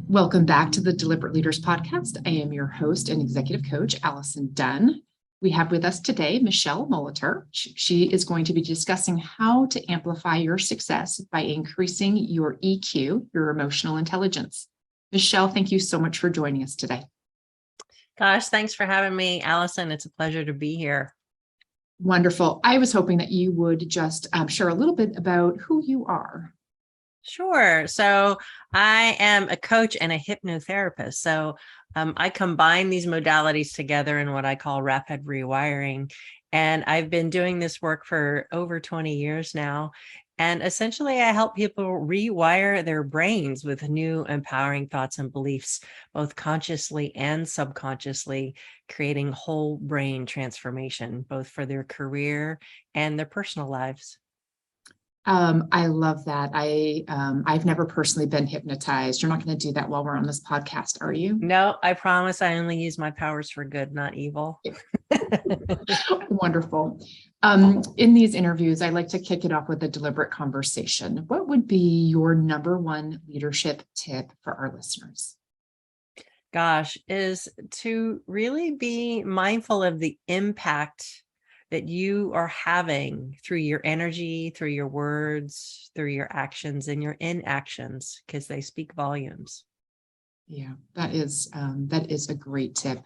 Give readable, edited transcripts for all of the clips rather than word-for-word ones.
Welcome back to the Deliberate Leaders Podcast. I am your host and executive coach, Allison Dunn. We have with us today Michele Molitor. She is going to be discussing how to amplify your success by increasing your EQ, your emotional intelligence. Michele, thank you so much for joining us today. Gosh, thanks for having me, Allison. It's a pleasure to be here. Wonderful. I was hoping that you would just share a little bit about who you are. Sure. So I am a coach and a hypnotherapist. So I combine these modalities together in what I call rapid rewiring. And I've been doing this work for over 20 years now. And essentially, I help people rewire their brains with new empowering thoughts and beliefs, both consciously and subconsciously, creating whole brain transformation, both for their career and their personal lives. I love that. I've never personally been hypnotized. You're not going to do that while we're on this podcast, are you? No, I promise I only use my powers for good, not evil. Wonderful. In these interviews, I like to kick it off with a deliberate conversation. What would be your number one leadership tip for our listeners? Gosh, is to really be mindful of the impact that you are having through your energy, through your words, through your actions and your inactions, because they speak volumes. Yeah, that is a great tip.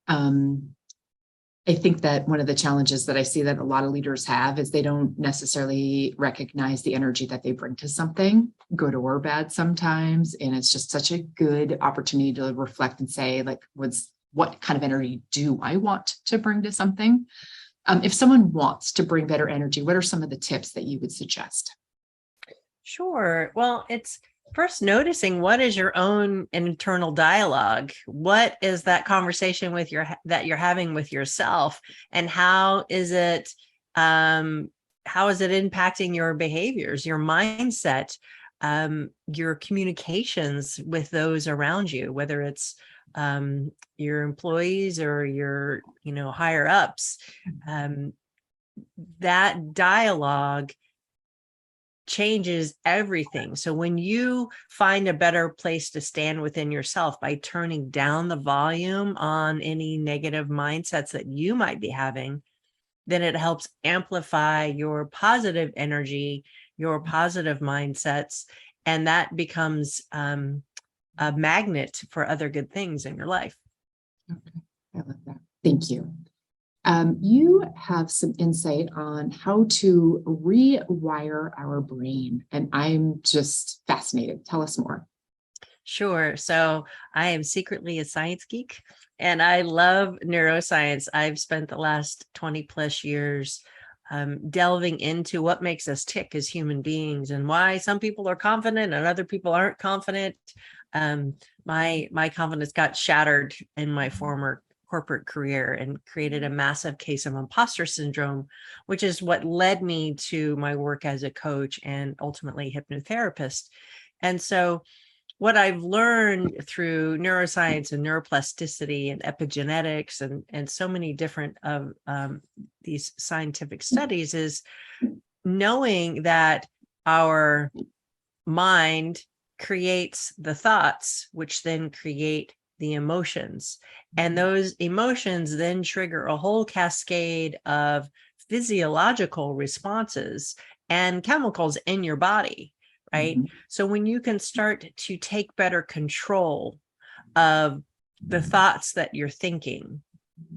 I think that one of the challenges that I see that a lot of leaders have is they don't necessarily recognize the energy that they bring to something, good or bad sometimes. And it's just such a good opportunity to reflect and say, like, what kind of energy do I want to bring to something? If someone wants to bring better energy, what are some of the tips that you would suggest? Sure. Well, it's first noticing what is your own internal dialogue. What is that conversation that you're having with yourself, and how is it impacting your behaviors, your mindset, your communications with those around you, whether it's your employees or your higher ups. That dialogue changes everything. So when you find a better place to stand within yourself by turning down the volume on any negative mindsets that you might be having, then it helps amplify your positive energy, your positive mindsets, and that becomes a magnet for other good things in your life. Okay, I love that. Thank you. You have some insight on how to rewire our brain, and I'm just fascinated. Tell us more. Sure. So I am secretly a science geek and I love neuroscience. I've spent the last 20 plus years delving into what makes us tick as human beings and why some people are confident and other people aren't confident. My confidence got shattered in my former corporate career and created a massive case of imposter syndrome, which is what led me to my work as a coach and ultimately hypnotherapist. And so what I've learned through neuroscience and neuroplasticity and epigenetics and so many different of these scientific studies is knowing that our mind creates the thoughts, which then create the emotions. And those emotions then trigger a whole cascade of physiological responses and chemicals in your body, right? Mm-hmm. So when you can start to take better control of the thoughts that you're thinking,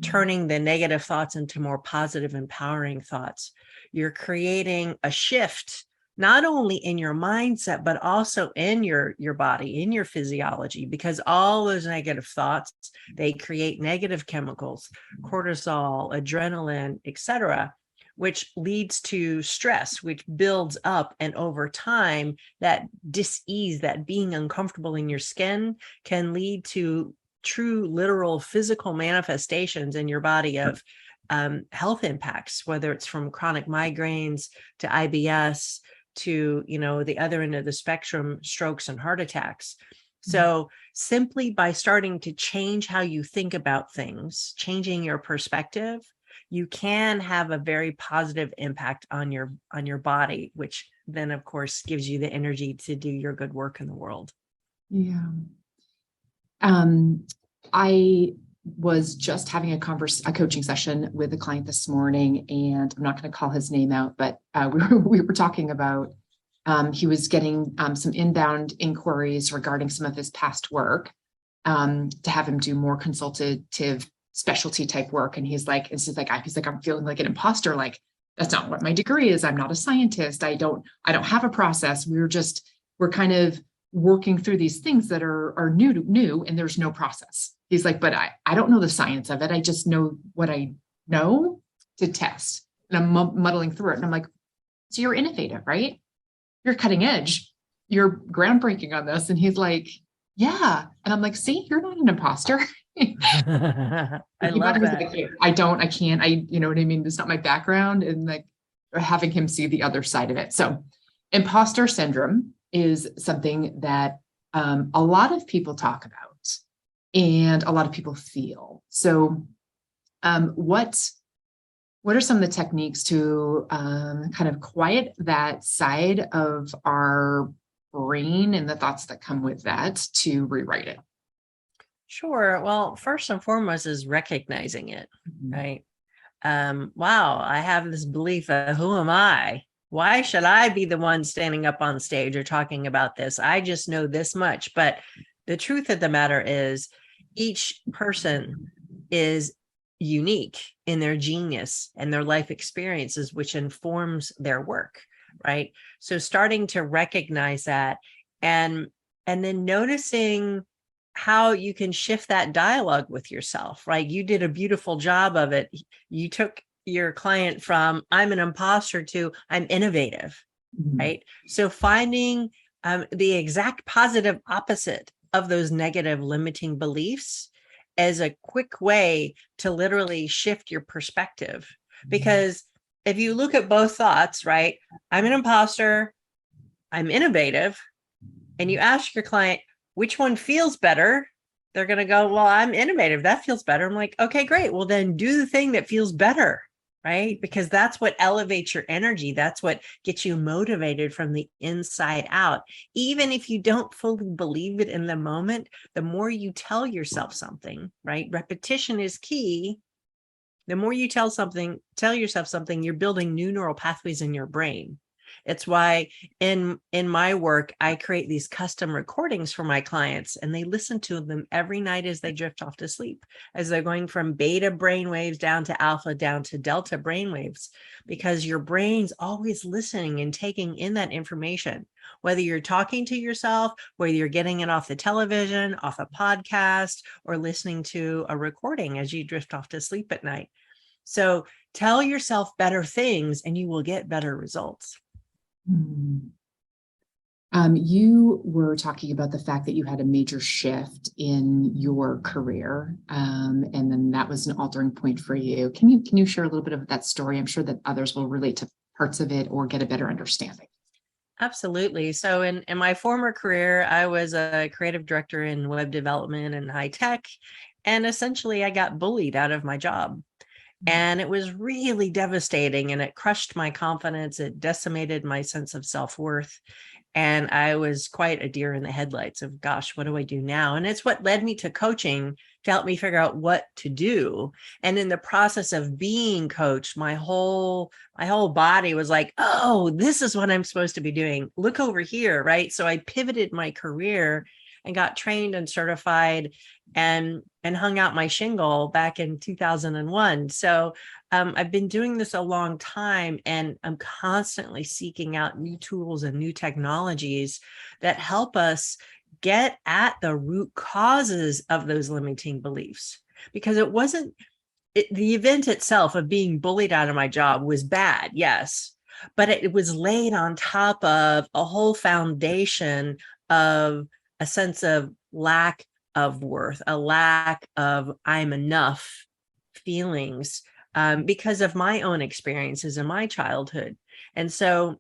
turning the negative thoughts into more positive, empowering thoughts, you're creating a shift not only in your mindset, but also in your body, in your physiology, because all those negative thoughts, they create negative chemicals, cortisol, adrenaline, etc., which leads to stress, which builds up. And over time, that dis-ease, that being uncomfortable in your skin, can lead to true, literal physical manifestations in your body of health impacts, whether it's from chronic migraines to IBS, to, the other end of the spectrum, strokes and heart attacks. So simply by starting to change how you think about things, changing your perspective, you can have a very positive impact on your body, which then of course gives you the energy to do your good work in the world. Yeah. I was just having a coaching session with a client this morning, and I'm not going to call his name out, but we were talking about he was getting some inbound inquiries regarding some of his past work to have him do more consultative specialty type work. And he's like, I'm feeling like an imposter. Like, that's not what my degree is. I'm not a scientist. I don't have a process. We're kind of working through these things that are new, and there's no process. He's like, but I don't know the science of it. I just know what I know to test. And I'm muddling through it. And I'm like, so you're innovative, right? You're cutting edge. You're groundbreaking on this. And he's like, yeah. And I'm like, see, you're not an imposter. I love that. Like, I can't, you know what I mean? It's not my background, and like having him see the other side of it. So imposter syndrome is something that a lot of people talk about and a lot of people feel. So what are some of the techniques to kind of quiet that side of our brain and the thoughts that come with that to rewrite it? Sure. Well, first and foremost is recognizing it, right? Wow, I have this belief of who am I? Why should I be the one standing up on stage or talking about this? I just know this much. But the truth of the matter is each person is unique in their genius and their life experiences, which informs their work, right? So starting to recognize that and then noticing how you can shift that dialogue with yourself, right? You did a beautiful job of it. You took your client from I'm an imposter to I'm innovative, right? So finding the exact positive opposite of those negative limiting beliefs as a quick way to literally shift your perspective. Because if you look at both thoughts, right? I'm an imposter, I'm innovative, and you ask your client, which one feels better? They're going to go, well, I'm innovative. That feels better. I'm like, okay, great. Well, then do the thing that feels better, right? Because that's what elevates your energy. That's what gets you motivated from the inside out. Even if you don't fully believe it in the moment, the more you tell yourself something, right? Repetition is key. The more you tell yourself something, you're building new neural pathways in your brain. It's why in my work, I create these custom recordings for my clients, and they listen to them every night as they drift off to sleep, as they're going from beta brainwaves down to alpha, down to delta brainwaves, because your brain's always listening and taking in that information, whether you're talking to yourself, whether you're getting it off the television, off a podcast, or listening to a recording as you drift off to sleep at night. So tell yourself better things and you will get better results. You were talking about the fact that you had a major shift in your career, and then that was an altering point for you. Can you share a little bit of that story? I'm sure that others will relate to parts of it or get a better understanding. Absolutely. So in my former career, I was a creative director in web development and high tech, and essentially I got bullied out of my job. And it was really devastating, and it crushed my confidence. It decimated my sense of self-worth. And I was quite a deer in the headlights of, gosh, what do I do now? And it's what led me to coaching to help me figure out what to do. And in the process of being coached, my whole body was like, oh, this is what I'm supposed to be doing. Look over here, right? So I pivoted my career and got trained and certified and hung out my shingle back in 2001. So I've been doing this a long time, and I'm constantly seeking out new tools and new technologies that help us get at the root causes of those limiting beliefs. Because the event itself of being bullied out of my job was bad, yes, but it was laid on top of a whole foundation of a sense of lack of worth, a lack of I'm enough feelings because of my own experiences in my childhood. And so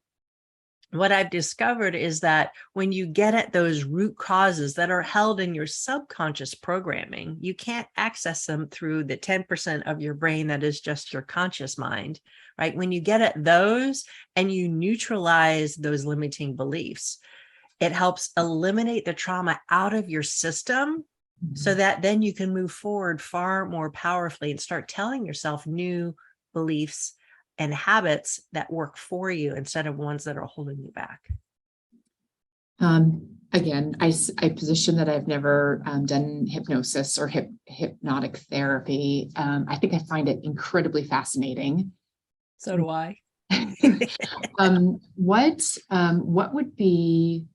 what I've discovered is that when you get at those root causes that are held in your subconscious programming, you can't access them through the 10% of your brain that is just your conscious mind, right? When you get at those and you neutralize those limiting beliefs, it helps eliminate the trauma out of your system so that then you can move forward far more powerfully and start telling yourself new beliefs and habits that work for you instead of ones that are holding you back. Again, I position that I've never done hypnosis or hypnotic therapy. I think I find it incredibly fascinating. So do I. What would be,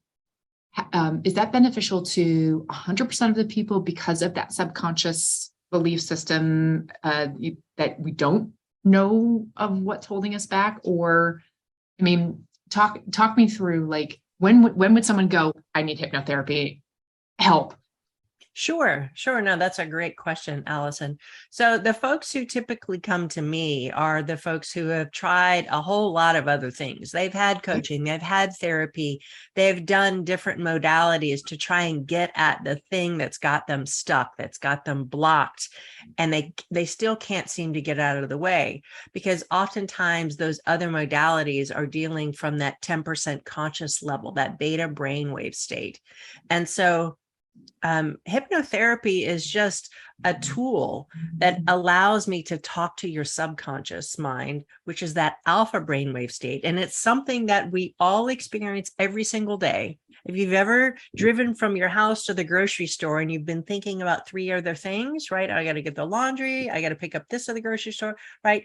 is that beneficial to 100% of the people because of that subconscious belief system that we don't know of what's holding us back? Or, I mean, talk me through, like, when would someone go, I need hypnotherapy help? Sure. No, that's a great question, Allison. So the folks who typically come to me are the folks who have tried a whole lot of other things. They've had coaching, they've had therapy, they've done different modalities to try and get at the thing that's got them stuck, that's got them blocked, and they still can't seem to get out of the way, because oftentimes those other modalities are dealing from that 10% conscious level, that beta brainwave state. And so hypnotherapy is just a tool that allows me to talk to your subconscious mind, which is that alpha brainwave state. And it's something that we all experience every single day. If you've ever driven from your house to the grocery store and you've been thinking about 3 other things, right? I got to get the laundry, I got to pick up this at the grocery store, right?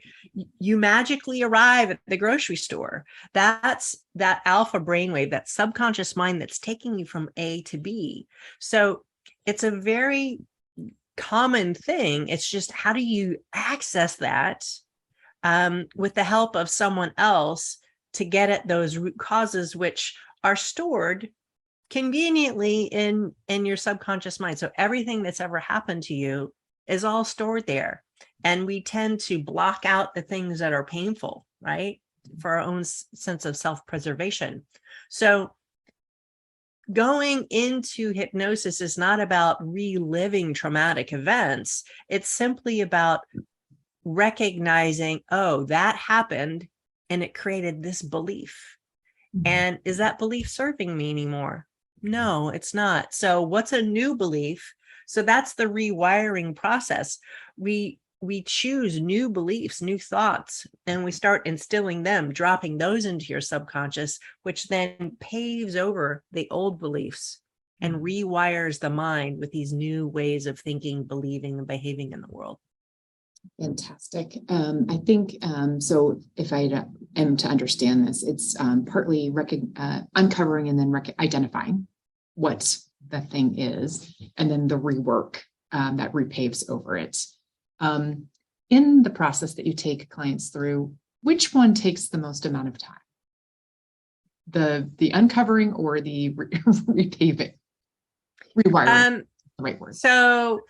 You magically arrive at the grocery store. That's that alpha brainwave, that subconscious mind that's taking you from A to B. So it's a very common thing. It's just, how do you access that with the help of someone else to get at those root causes, which are stored conveniently in your subconscious mind. So everything that's ever happened to you is all stored there. And we tend to block out the things that are painful, right? For our own sense of self-preservation. So going into hypnosis is not about reliving traumatic events. It's simply about recognizing, oh, that happened and it created this belief. And is that belief serving me anymore? No, it's not. So what's a new belief? So that's the rewiring process. We choose new beliefs, new thoughts, and we start instilling them, dropping those into your subconscious, which then paves over the old beliefs and rewires the mind with these new ways of thinking, believing, and behaving in the world. Fantastic. I think, so if I am to understand this, it's partly uncovering and then identifying what the thing is, and then the rework that repaves over it. In the process that you take clients through, which one takes the most amount of time? The uncovering or the repaving? Rewiring, the right word. So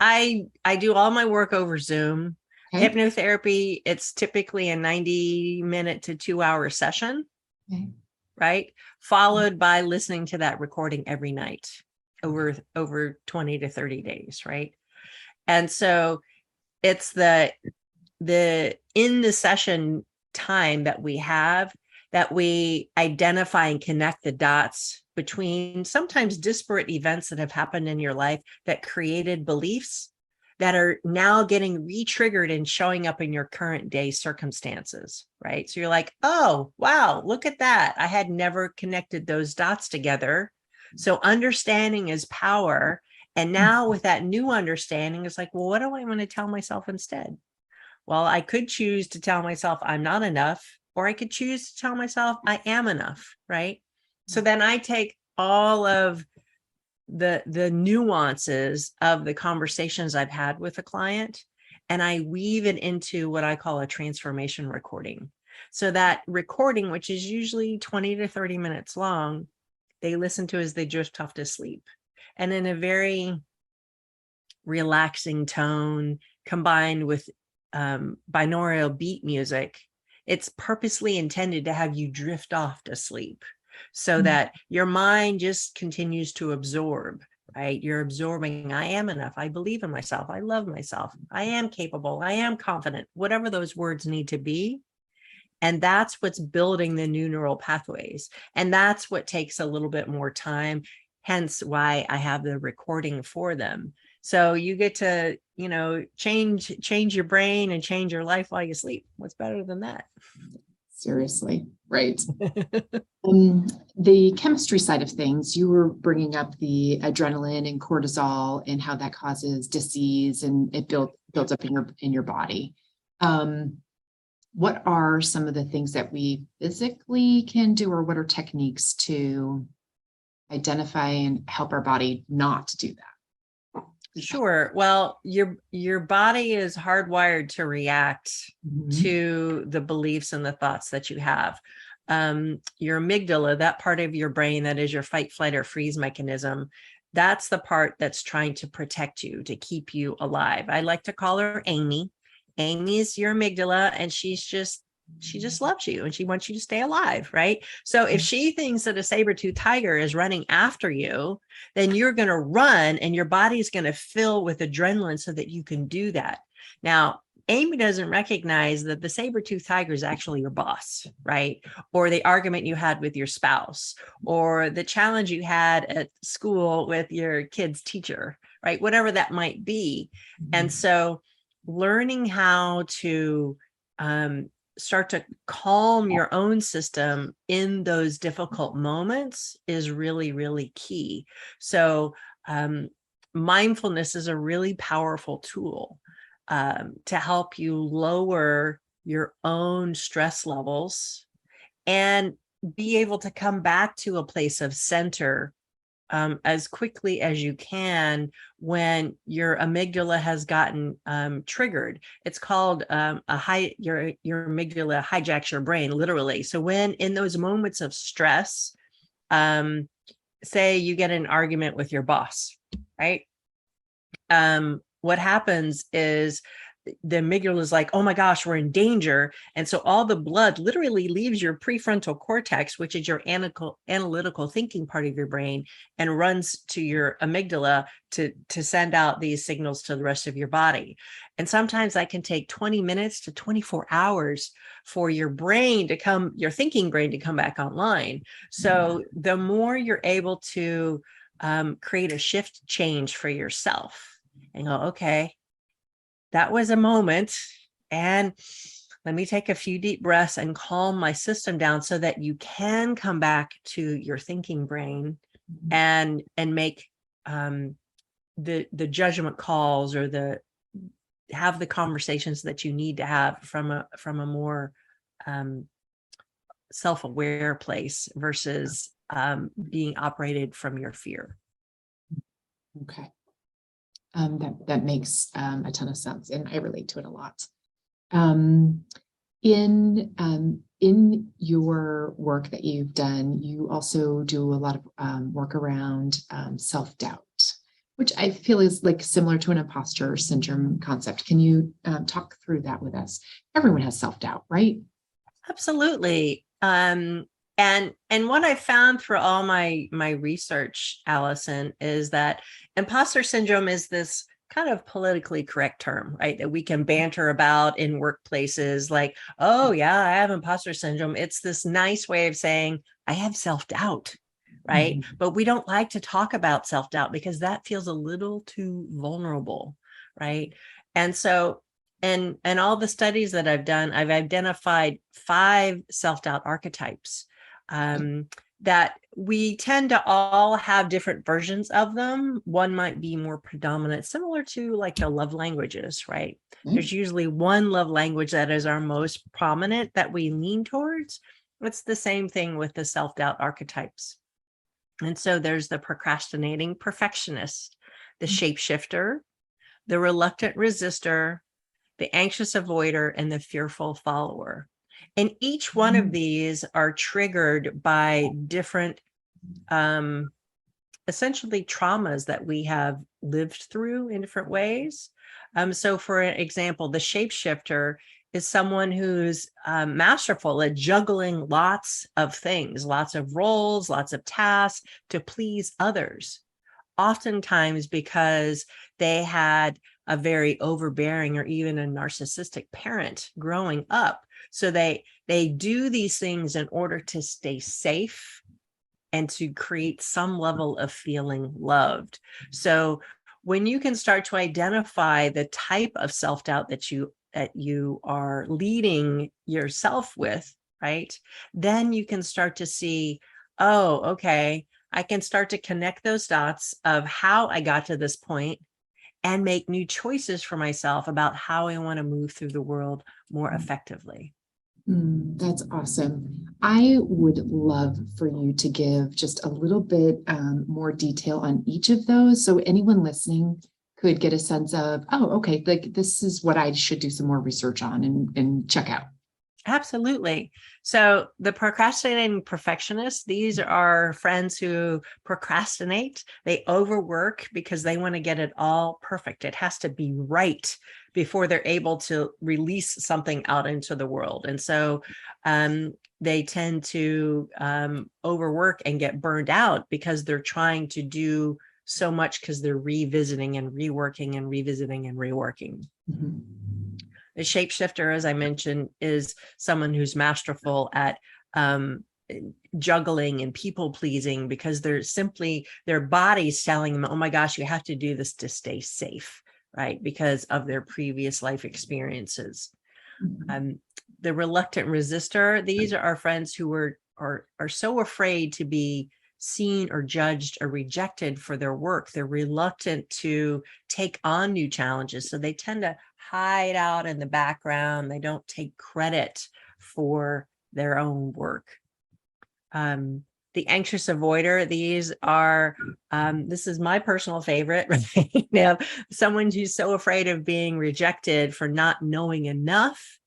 I do all my work over Zoom. Okay. Hypnotherapy, it's typically a 90-minute to 2-hour session, okay, right? Followed by listening to that recording every night over 20 to 30 days, right? And so it's the in the session time that we have, that we identify and connect the dots between sometimes disparate events that have happened in your life that created beliefs that are now getting re-triggered and showing up in your current day circumstances, right? So you're like, oh, wow, look at that. I had never connected those dots together. So understanding is power. And now with that new understanding, it's like, well, what do I want to tell myself instead? Well, I could choose to tell myself I'm not enough, or I could choose to tell myself I am enough, right? So then I take all of the nuances of the conversations I've had with a client, and I weave it into what I call a transformation recording. So that recording, which is usually 20 to 30 minutes long, they listen to as they drift off to sleep. And in a very relaxing tone, combined with binaural beat music, it's purposely intended to have you drift off to sleep so that your mind just continues to absorb, right? You're absorbing, I am enough. I believe in myself. I love myself. I am capable. I am confident, whatever those words need to be. And that's what's building the new neural pathways. And that's what takes a little bit more time. hence why I have the recording for them. So you get to, change your brain and change your life while you sleep. What's better than that? Seriously, right. The chemistry side of things, you were bringing up the adrenaline and cortisol and how that causes disease and it builds up in your body. What are some of the things that we physically can do, or what are techniques to identify and help our body not to do that? Sure. Well, your body is hardwired to react to the beliefs and the thoughts that you have. Your amygdala, that part of your brain that is your fight, flight, or freeze mechanism, that's the part that's trying to protect you, to keep you alive. I like to call her Amy. Amy is your amygdala, and she just loves you and she wants you to stay alive, right? So if she thinks that a saber-toothed tiger is running after you, then you're going to run and your body's going to fill with adrenaline so that you can do that. Now, Amy doesn't recognize that the saber-toothed tiger is actually your boss, right? Or the argument you had with your spouse, or the challenge you had at school with your kid's teacher, right? Whatever that might be. And so learning how to start to calm your own system in those difficult moments is really, really key. So mindfulness is a really powerful tool to help you lower your own stress levels and be able to come back to a place of center as quickly as you can when your amygdala has gotten triggered. It's called your amygdala hijacks your brain, literally. So when in those moments of stress, say you get an argument with your boss, right? What happens is the amygdala is like, oh my gosh, we're in danger. And so all the blood literally leaves your prefrontal cortex, which is your analytical thinking part of your brain, and runs to your amygdala to send out these signals to the rest of your body. And sometimes that can take 20 minutes to 24 hours for your thinking brain to come back online. So the more you're able to create a shift change for yourself and go, okay, that was a moment, and let me take a few deep breaths and calm my system down so that you can come back to your thinking brain and make the judgment calls, or have the conversations that you need to have from a more self-aware place versus being operated from your fear. Okay. That makes a ton of sense, and I relate to it a lot. In your work that you've done, you also do a lot of work around self-doubt, which I feel is like similar to an imposter syndrome concept. Can you talk through that with us? Everyone has self-doubt, right? Absolutely. And what I found through all my research, Allison, is that imposter syndrome is this kind of politically correct term, right? That we can banter about in workplaces like, oh yeah, I have imposter syndrome. It's this nice way of saying I have self-doubt, right? Mm-hmm. But we don't like to talk about self-doubt because that feels a little too vulnerable, right? And so and all the studies that I've done, I've identified 5 self-doubt archetypes that we tend to all have different versions of them. One might be more predominant, similar to like the love languages, right? Mm-hmm. There's usually one love language that is our most prominent that we lean towards. It's the same thing with the self-doubt archetypes. And so there's the procrastinating perfectionist, the shapeshifter, the reluctant resistor, the anxious avoider, and the fearful follower. And each one of these are triggered by different, essentially traumas that we have lived through in different ways. So for example, the shapeshifter is someone who's masterful at juggling lots of things, lots of roles, lots of tasks to please others. Oftentimes because they had a very overbearing or even a narcissistic parent growing up. So they do these things in order to stay safe and to create some level of feeling loved. So when you can start to identify the type of self-doubt that you are leading yourself with, right? Then you can start to see, oh, okay, I can start to connect those dots of how I got to this point and make new choices for myself about how I want to move through the world more effectively. That's awesome. I would love for you to give just a little bit more detail on each of those, so anyone listening could get a sense of, oh, okay, like this is what I should do some more research on and check out. Absolutely. So the procrastinating perfectionists, these are friends who procrastinate. They overwork because they want to get it all perfect. It has to be right before they're able to release something out into the world. And so they tend to overwork and get burned out because they're trying to do so much because they're revisiting and reworking and revisiting and reworking. Mm-hmm. The shapeshifter, as I mentioned, is someone who's masterful at juggling and people pleasing because they're simply, their body's telling them, oh my gosh, you have to do this to stay safe, right? Because of their previous life experiences. Mm-hmm. The reluctant resistor, these are our friends who are so afraid to be seen or judged or rejected for their work. They're reluctant to take on new challenges. So they tend to hide out in the background. They don't take credit for their own work. The anxious avoider, these are, this is my personal favorite, right? Now, someone who's so afraid of being rejected for not knowing enough.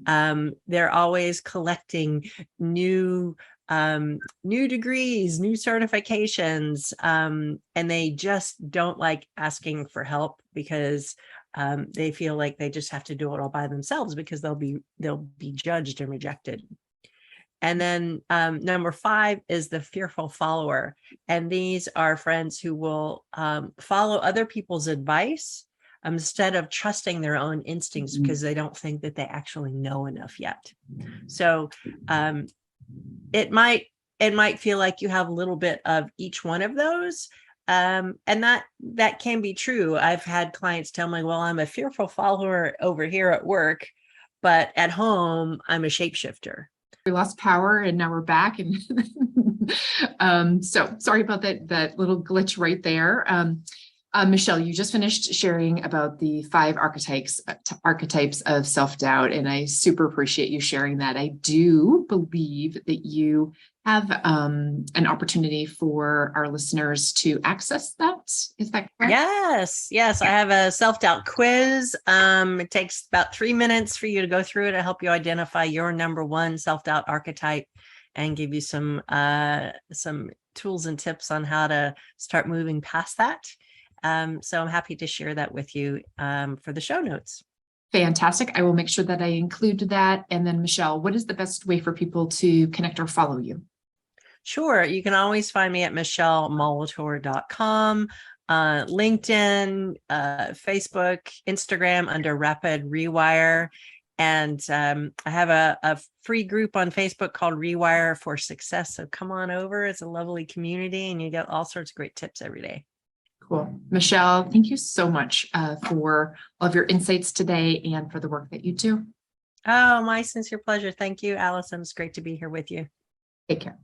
They're always collecting new degrees, new certifications, and they just don't like asking for help because they feel like they just have to do it all by themselves because they'll be judged and rejected. And then number 5 is the fearful follower. And these are friends who will follow other people's advice instead of trusting their own instincts because they don't think that they actually know enough yet. So it might feel like you have a little bit of each one of those. And that can be true. I've had clients tell me, well, I'm a fearful follower over here at work, but at home, I'm a shapeshifter. We lost power and now we're back. And so sorry about that little glitch right there. Michele, you just finished sharing about the 5 archetypes of self-doubt, and I super appreciate you sharing that. I do believe that you have an opportunity for our listeners to access that. Is that correct? Yes. I have a self-doubt quiz. It takes about 3 minutes for you to go through it to help you identify your number 1 self-doubt archetype and give you some tools and tips on how to start moving past that. So I'm happy to share that with you for the show notes. Fantastic. I will make sure that I include that. And then Michele, what is the best way for people to connect or follow you? Sure. You can always find me at michelemolitor.com, LinkedIn, Facebook, Instagram under Rapid Rewire. And I have a free group on Facebook called Rewire for Success. So come on over. It's a lovely community and you get all sorts of great tips every day. Cool. Michele, thank you so much for all of your insights today and for the work that you do. Oh, my sincere pleasure. Thank you, Allison. It's great to be here with you. Take care.